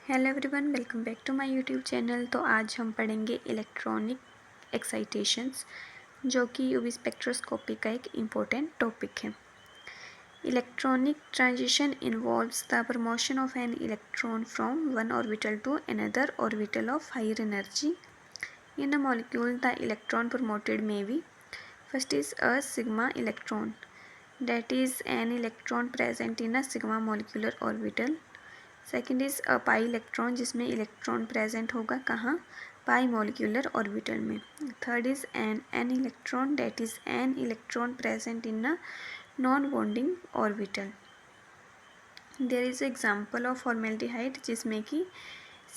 Hello everyone, welcome back to my YouTube channel. तो आज हम पढ़ेंगे इलेक्ट्रॉनिक एक्साइटेशंस, जो कि यूवी स्पेक्ट्रोस्कोपी का एक इम्पोर्टेंट टॉपिक है। Electronic transition involves the promotion of an electron from one orbital to another orbital of higher energy in a molecule. The electron promoted may be: first is a sigma electron, that is an electron present in a sigma molecular orbital. Second is a pi electron, जिसमें electron present होगा कहाँ, pi molecular orbital में। Third is an electron, that is an electron present in a non bonding orbital. There is example of formaldehyde, जिसमें कि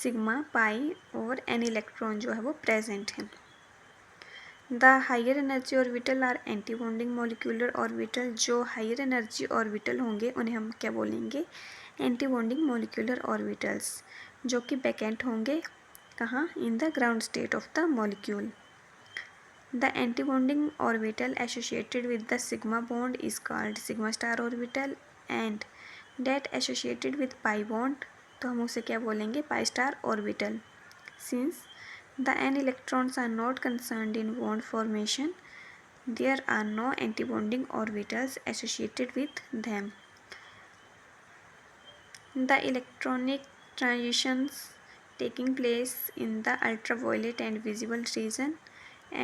sigma, पाई और an electron जो है वो प्रेजेंट है। The higher energy orbital are anti bonding molecular orbital. जो higher energy orbital होंगे उन्हें हम क्या बोलेंगे, एंटी बॉन्डिंग मॉलिक्यूलर ऑर्बिटल्स, जो कि वैकेंट होंगे कहाँ, in the ground state of the molecule. The anti bonding orbital associated with the sigma bond is called sigma star orbital, and that associated with pi bond, तो हम उसे क्या बोलेंगे, pi star orbital. Since the n electrons are not concerned in bond formation, there are no antibonding orbitals associated with them. The electronic transitions taking place in the ultraviolet and visible region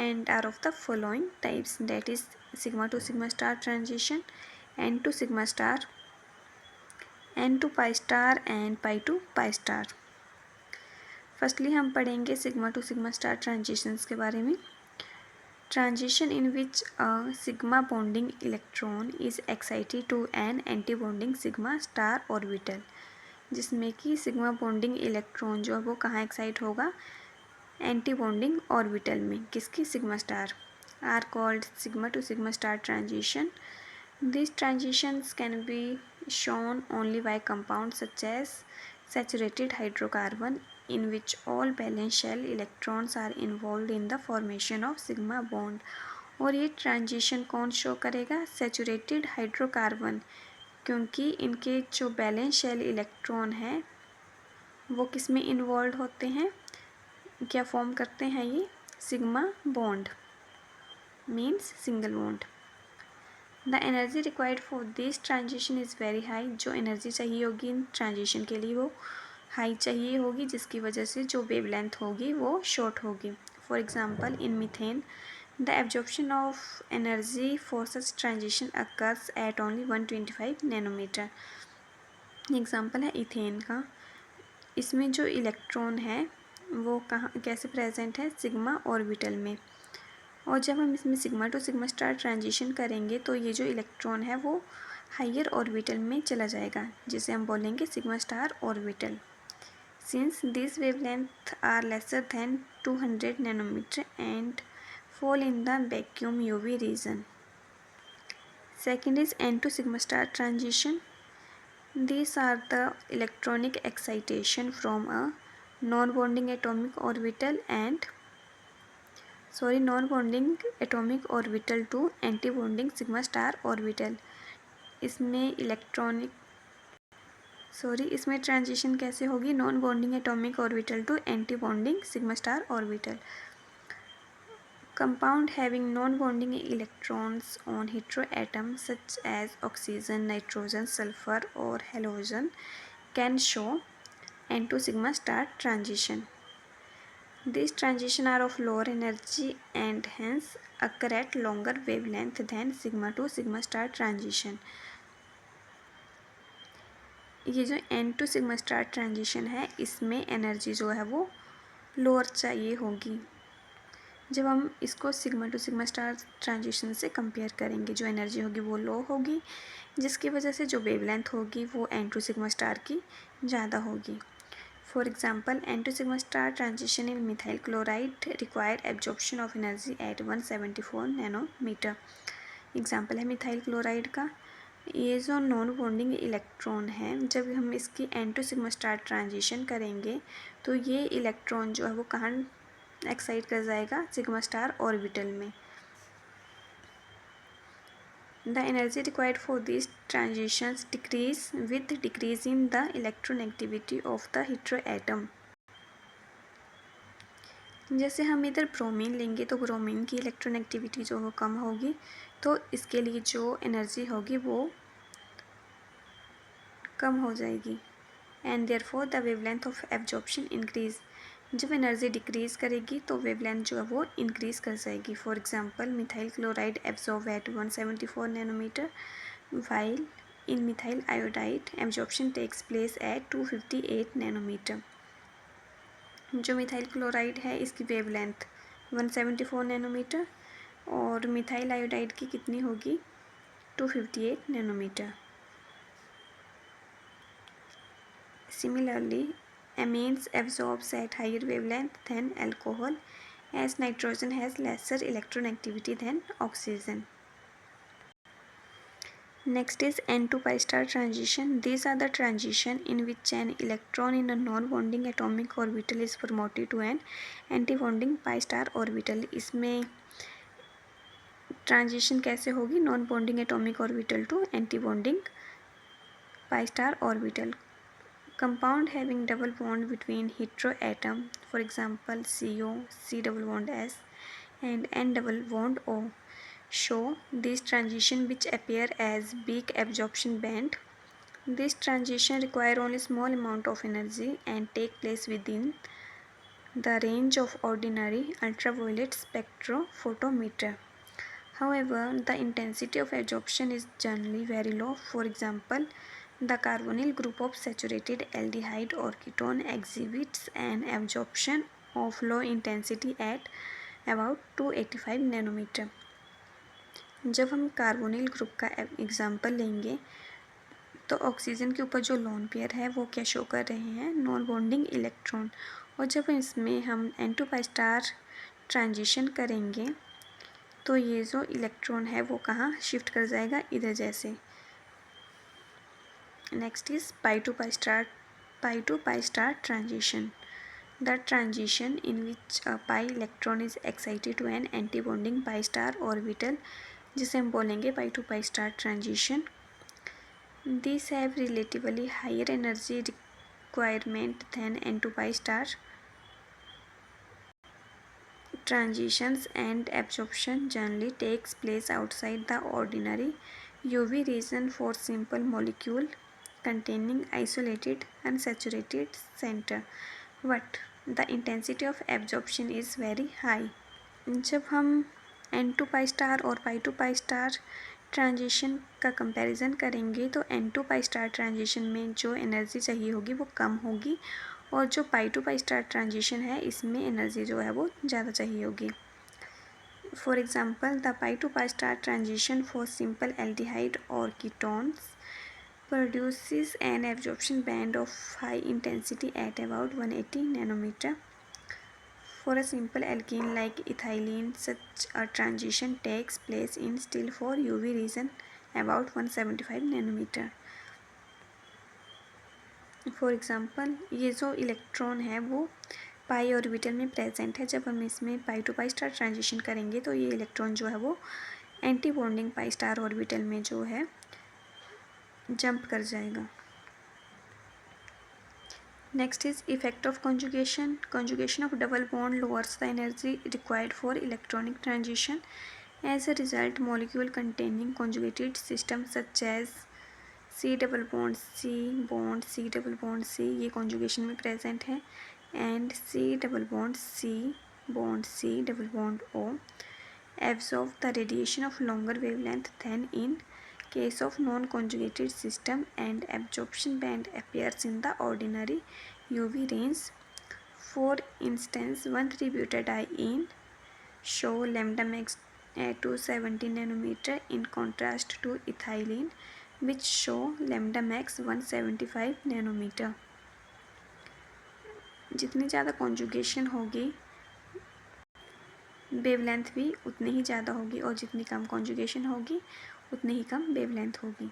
and are of the following types, that is sigma to sigma star transition, n to sigma star, n to pi star and pi to pi star. Firstly हम पढ़ेंगे sigma to sigma star transitions के बारे में। Transition in which a sigma bonding electron is excited to an anti-bonding sigma star orbital, जिसमें कि sigma bonding electron जो है वो कहाँ एक्साइट होगा, एंटी बॉन्डिंग ऑर्बिटल में, किसकी, sigma star, are called sigma to sigma star transition. These transitions can be shown only by compounds such as saturated hydrocarbon, in which all valence shell electrons are involved in the formation of sigma bond। और ये transition कौन show करेगा, saturated hydrocarbon, क्योंकि इनके जो balance shell electron हैं वो किस में इन्वॉल्व होते हैं, क्या फॉर्म करते हैं, ये sigma bond, means single bond. The energy required for this transition is very high. जो एनर्जी चाहिए होगी इन ट्रांजिशन के लिए वो हाई चाहिए होगी, जिसकी वजह से जो वेवलेंथ होगी वो शॉर्ट होगी। For example in methane the absorption of energy for such transition occurs at only 125 nanometre. Example है इथेन का। इसमें जो इलेक्ट्रॉन है वो कहाँ, कैसे प्रेजेंट है, सिग्मा ऑर्बिटल में। और जब हम इसमें sigma to sigma star transition करेंगे तो ये जो इलेक्ट्रॉन है वो हायर ऑर्बिटल में चला जाएगा, जिसे हम बोलेंगे sigma star orbital. Since this wavelength are lesser than 200 nanometre and fall in the vacuum UV region. Second is n to sigma star transition. These are the electronic excitation from a non-bonding atomic orbital to anti-bonding sigma star orbital. इसमें transition कैसे होगी, non bonding atomic orbital to anti bonding sigma star orbital. Compound having non-bonding electrons on heteroatoms such as oxygen, nitrogen, sulfur or halogen can show n to sigma star transition. These transitions are of lower energy and hence occur at longer wavelength than sigma to sigma star transition. ये जो n to sigma star transition है इसमें energy जो है वो lower चाहिए होगी। जब हम इसको sigma to sigma star transition से कंपेयर करेंगे, जो एनर्जी होगी वो लो होगी, जिसकी वजह से जो वेवलेंथ होगी वो एन टू सिग्मा स्टार की ज़्यादा होगी। For example n to sigma star transition in methyl chloride require absorption of energy at 174 nanometre. Example है मिथाइल क्लोराइड का। ये जो नॉन बॉन्डिंग इलेक्ट्रॉन है, जब हम इसकी n to sigma star transition करेंगे तो ये इलेक्ट्रॉन जो है वो कहाँ एक्साइट कर जाएगा, सिग्मा स्टार ऑर्बिटल में। The energy required for these transitions decrease with decrease in the electronegativity of the heteroatom. जैसे हम इधर ब्रोमीन लेंगे तो ब्रोमीन की इलेक्ट्रोनेगेटिविटी जो वो कम होगी, तो इसके लिए जो एनर्जी होगी वो कम हो जाएगी and therefore the wavelength of absorption increase. जब एनर्जी डिक्रीज करेगी तो वेवलेंथ जो है वो इंक्रीज कर जाएगी. For example methyl chloride absorb at 174 nanometre while in methyl iodide absorption takes place at 258 nanometre. जो मिथाइल क्लोराइड है इसकी वेवलेंथ 174 नैनोमीटर और मिथाइल आयोडाइड की कितनी होगी 258 nanometre. Similarly, amines absorbs at higher wavelength than alcohol as nitrogen has lesser electronegativity than oxygen. Next is n to pi star transition. These are the transition in which an electron in a non-bonding atomic orbital is promoted to an anti-bonding pi star orbital. इसमें transition कैसे होगी non-bonding atomic orbital to anti-bonding pi star orbital. Compound having double bond between heteroatom, for example CO, C double bond S and N double bond O, show this transition which appear as weak absorption band. This transition require only small amount of energy and take place within the range of ordinary ultraviolet spectrophotometer. However, the intensity of absorption is generally very low. For example, the carbonyl group of saturated aldehyde or ketone exhibits an absorption of low intensity at about 285 nanometre. जब हम carbonyl group का example लेंगे तो oxygen के ऊपर जो lone pair है वो क्या शो कर रहे हैं नॉन बॉन्डिंग इलेक्ट्रॉन. और जब इसमें हम n2 pi स्टार ट्रांजिशन करेंगे तो ये जो इलेक्ट्रॉन है वो कहाँ शिफ्ट कर जाएगा इधर जैसे. Next is pi to pi star transition. The transition in which a pi electron is excited to an anti-bonding pi star orbital, जिसे हम बोलेंगे pi to pi star transition. These have relatively higher energy requirement than n to pi star transitions and absorption generally takes place outside the ordinary UV region for simple molecule containing isolated unsaturated center, but the intensity of absorption is very high. जब हम n2 pi star और pi to pi star transition का comparison करेंगे तो n2 pi star transition में जो energy चाहिए होगी वो कम होगी और जो pi to pi star transition है इसमें एनर्जी जो है वो ज़्यादा चाहिए होगी. For example the pi to pi star transition for simple aldehyde और ketones produces an absorption band of high intensity at about 180 nanometer. For a simple alkene like ethylene, such a transition takes place in still for UV region about 175 nanometer. For example, ये जो electron है वो पाई orbital में present है. जब हम इसमें पाई to pi star transition करेंगे तो ये इलेक्ट्रॉन जो है वो एंटी बॉन्डिंग पाई स्टार ऑर्बिटल में जो है जंप कर जाएगा. Next is effect of conjugation. Conjugation of double bond lowers the energy required for electronic transition. As a result, molecule containing conjugated systems such as C double bond C bond C double bond C ये conjugation में present है and C double bond C bond C double bond O absorb the radiation of longer wavelength than in case of non-conjugated system and absorption band appears in the ordinary UV range. For instance, 1,3-butadiene show lambda max at 270 nanometer in contrast to ethylene which show lambda max 175 nanometer. जितनी ज़्यादा conjugation होगी wavelength भी उतनी ही ज़्यादा होगी और जितनी कम conjugation होगी उतनी ही कम वेवलेंथ होगी.